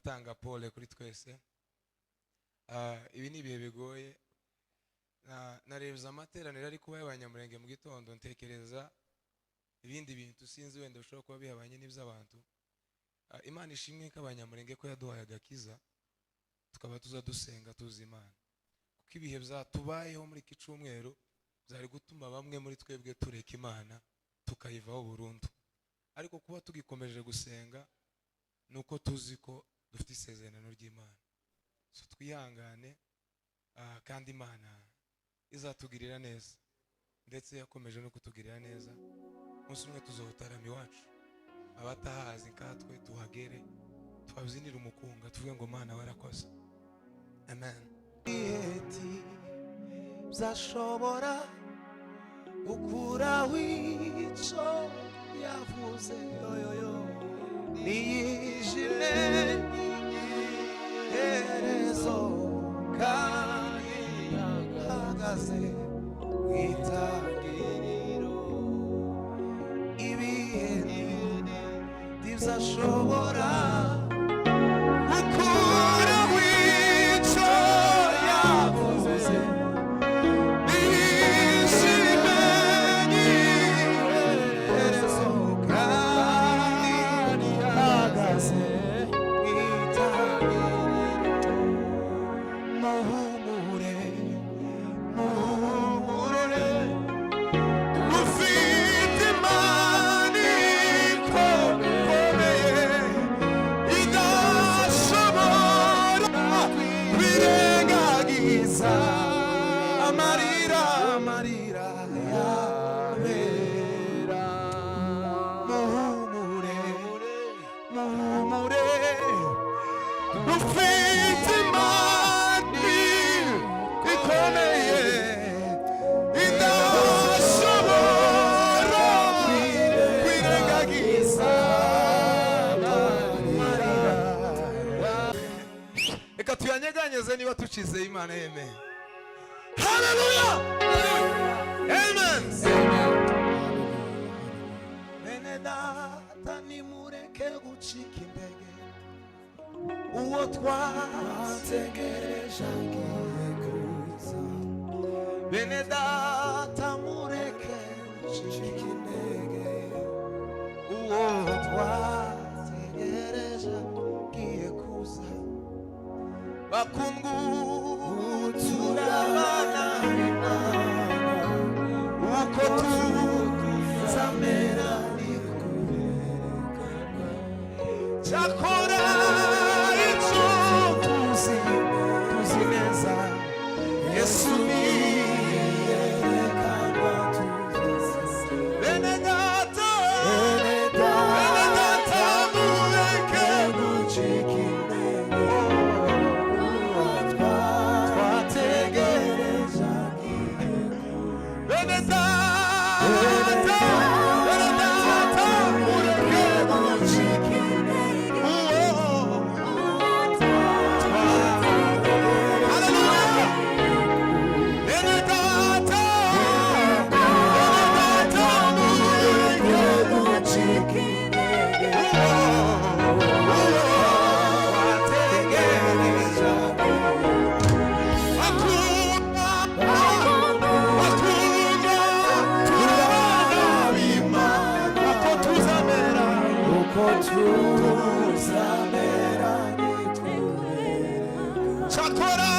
gutanga pole kuri twese. Ibi ni ibihe bigoye. Narebye amateraniro ari kuba y'abanyamurenge mu gitondo, ntekereza ibindi bintu sinzi wenda ushobora kuba bihabanye n'iby'abantu. Imana ishimwe ko abanyamurenge ko yaduhaye agakiza, tukaba tuza dusenga tuzi Imana, kuko ibihe byatubayeho muri iki cyumweru byari gutuma bamwe muri twebwe tureka Imana tukayivaho burundu. Ariko kuba tugikomeje gusenga nuko tuzi ko dufite isezerano ry'Imana, so twihangane, kandi Imana izatugirira neza, ndetse yakomeje no kutugirira neza. Umunsi umwe tuzotarama iwacu, abatahazi nkatwe tuhagere, tubabyinira umukunga, tuvuge ngo Mana warakoze. Amen. Eti zashobora ukuraho icyo yavuze, yoyoyo niyijime herezo kandi hagaze mwitangiriro. Ibihe ntibizashobora ukuraho icyo yavuze, niyijime herezo kandi hagaze mwitangiriro. Muhumure, muhumure, ufite Imana ikomeye idashobora kwirengagiza amarira yabera. Muhumure, muhumure, ufite Imana ikomeye idashobora kwirengagiza amarira. Reka tuyanyeganyeze niba tucizeye Imana. Amen. Hallelujah. Amen. Bene data nimureke gucika intege, uwo twategereje agiye kuza. Bene data mureke gucika intege, uwo twategereje agiye kuza. Bakundwa turabana uko tuzamera nikuberekana. Cyakora icyo tuzi neza, Yesu niyerekanwa tuzi. Bene data mureke gucika intege, twategereje agiye kuza. Bene data mureke gucika intege, hallelujah. Bene data mureke gucika intege, twategereje tuzamera nituberekana. Cyakora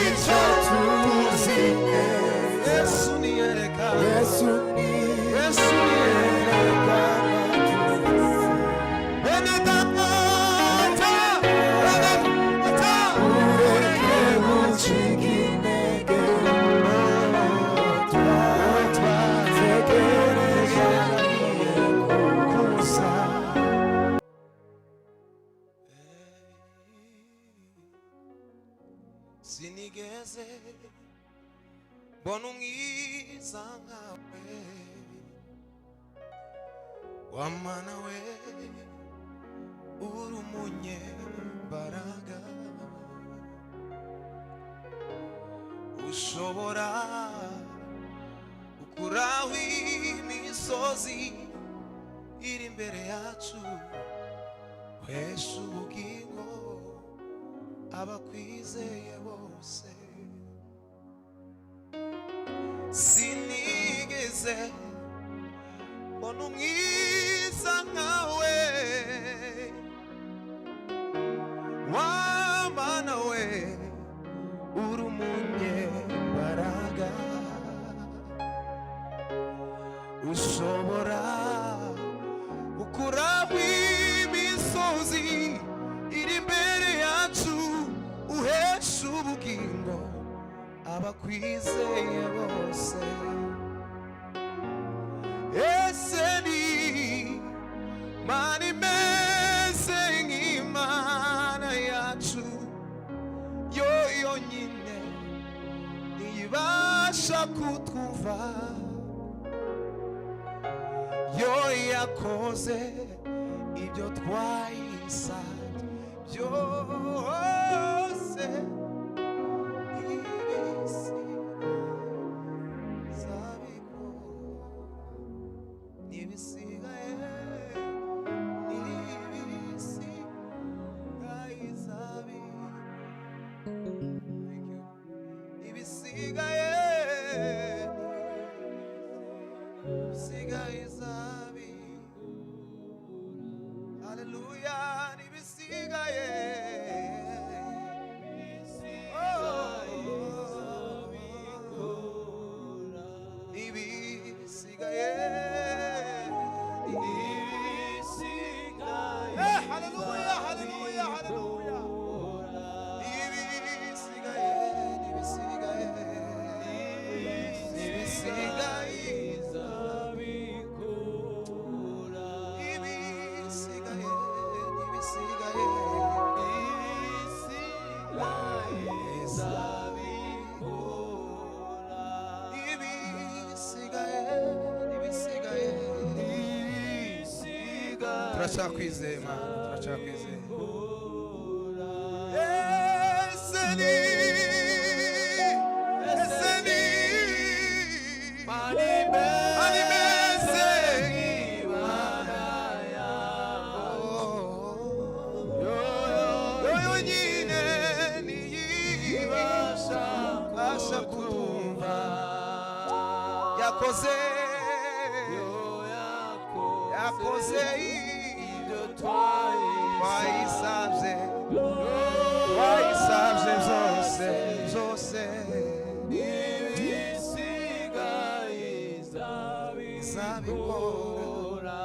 icyo tuzi neza, Yesu niyerekana tuzi. Bene data mureke gucika intege, twategereje agiye kuza. Sinigeze mbona umwiza nkawe, wa Mana we uri umunyembaraga, ushobora gukuraho imisozi iri imbere yacu, uhesha ubugingo abakwizeye bose. Sinigeze mbona umwiza nkawe w'Imana we, uri umunyembaraga, ushobora gukuraho imisozi iri imbere yacu, uhesha ubugingo abakwizeye bose. Ese ni Mana imeze nk'Imana yacu, yo yonyine ntiyibasha kutwumva, yo yakoze ibyo twayisabye byose. Hallelujah, nibisigaye. Hallelujah, hallelujah, hallelujah. Turacakwizeye Mana, turacakwizeye. Ese ni Mana imeze nk'Imana yawe, yo yonyine ntiyibasha kutwumva, yakoze ibyo twayisabye zose ibisigaye izabikora.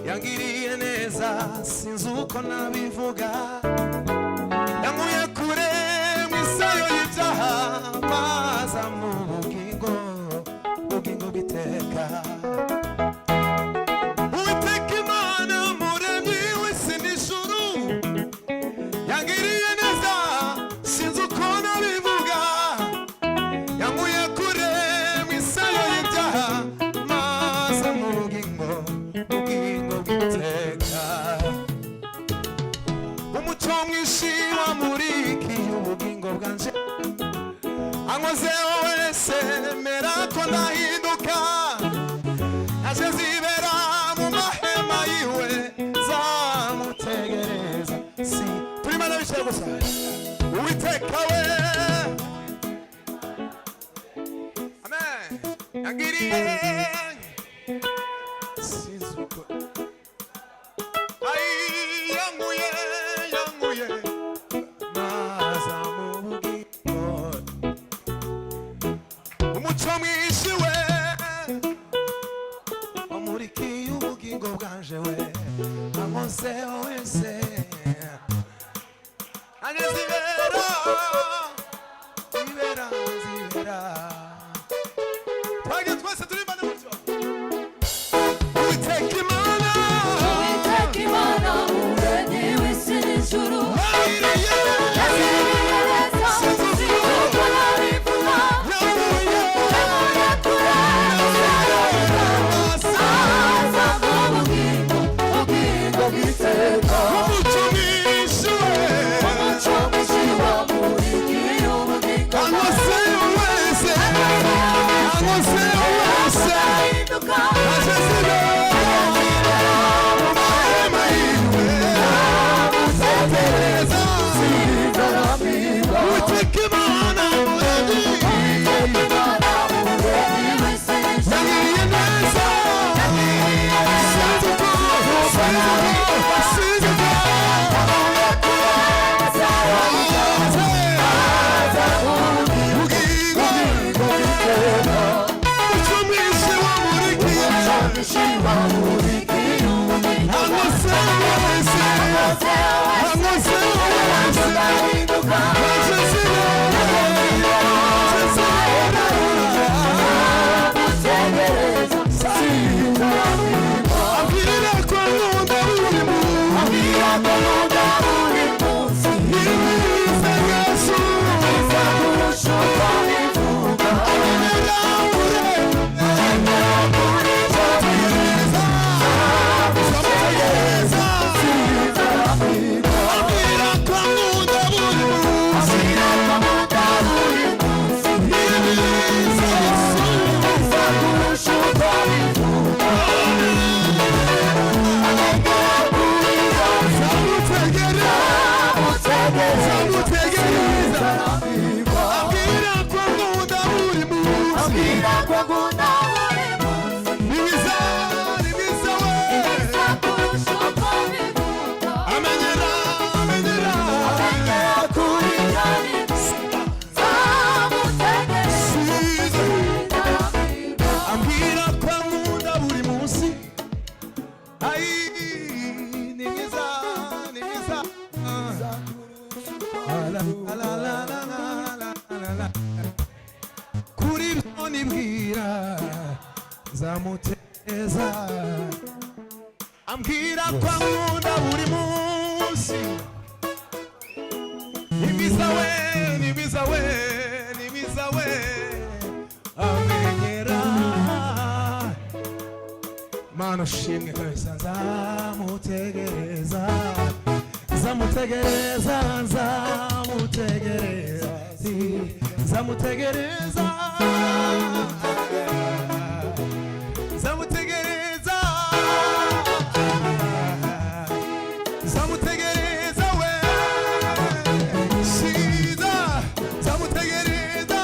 Yangiriye neza sinzi uko nabivuga, yankuye kure mu isayo y'ibyaha, maza mu bugingo bw'iteka. Uwiteka Imana muremyi w'isi n'ijuru, yangiriye neza sinzi uko nabivuga, yankuye kure mu isayo y'ibyaha, maza mu bugingo bw'iteka. Umucyo mwinshi wamurikiye ubugingo bwanje, ankozeho wese mera ko ndahinduka, naje zibera mu mahema yiwe, zamutegereza. Si turi Imana bicaye gusa, Uwiteka we, amen, yangiriye umucyo mwinshi we wamurikiye ubugingo bwanje we, ankozeho wese anje zibera twage twese turi Imana mucyo. Uwiteka Imana muremyi w'isi n'ijuru, zamutegereza ambwira ko nkunda buri munsi nibiza nibiza we amenyera kuri ambwira ko nkunda buri munsi ai nibiza kuri byo nibwira zamuteza ambwira ko nkunda buri munsi nimiza we amenyera mana shimwe kabisa zamutegereza we shiza zamutegereza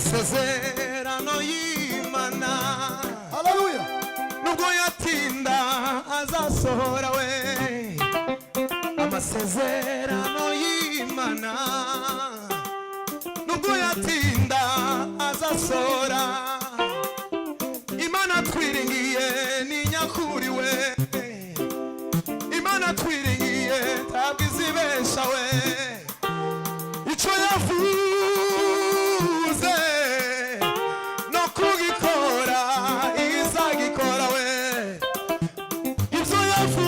amasezerano y'Imana haleluya nubwo yatinda azasohora we amasezerano y'Imana nubwo yatinda azasohora Imana twiringiye ni nyakuri we Imana twiringiye ntabwo izibesha we icyo yavuze no kugikora izagikora we ibyo yavuze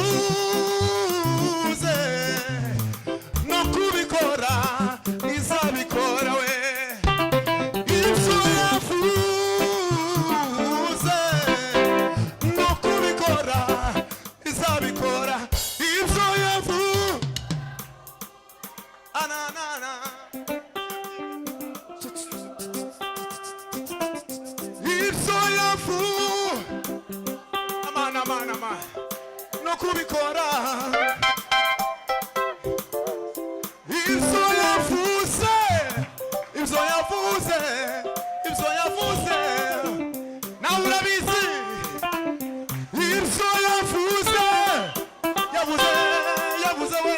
no kubikora izabikora we ibyo yavuze no kubikora izabikora ibyo yavuze ananana no kubikora ibyo yavuze nawe urabizi ibyo yavuze we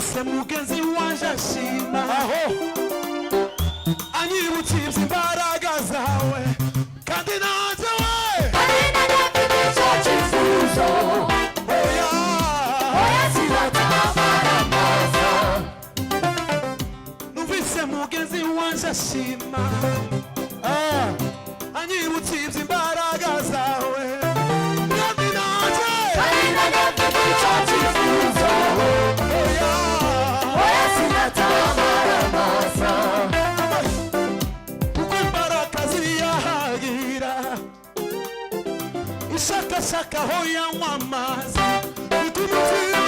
numvise mugenzi wanje ashima aho anyibutsa imbaraga zawe kandi nanjye we numvise mugenzi wanje ashima anyibutsa imbaraga zawe kandi nanjye kuko imbaraga ziriyahagira ishakashaka aho yanywa amazi ikumutima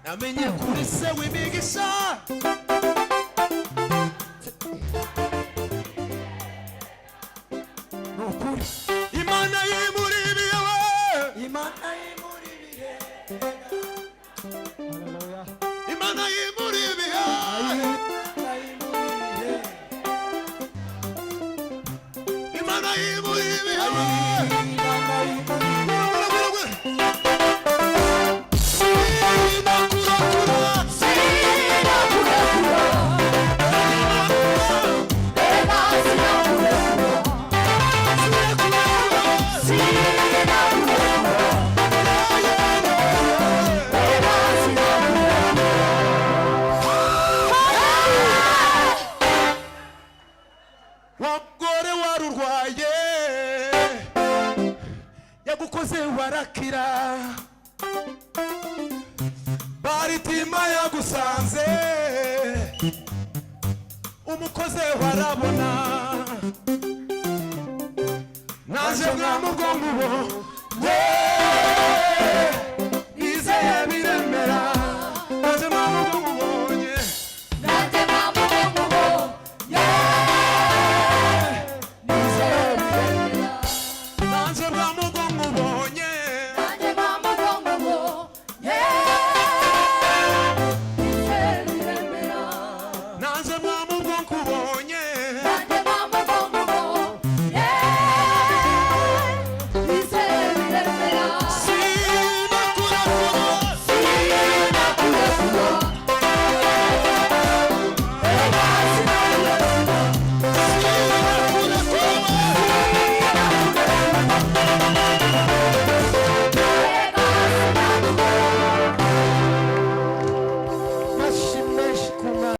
namenye kuri se w'imigisha nukuri imana yimuri ibihe imana yimuri ibihe imana yimuri ibihe imana yimuri ibihe wagore warurwaye yagukoze warakira baritima yagusanze umukoze warabona naje mwamubwo mubo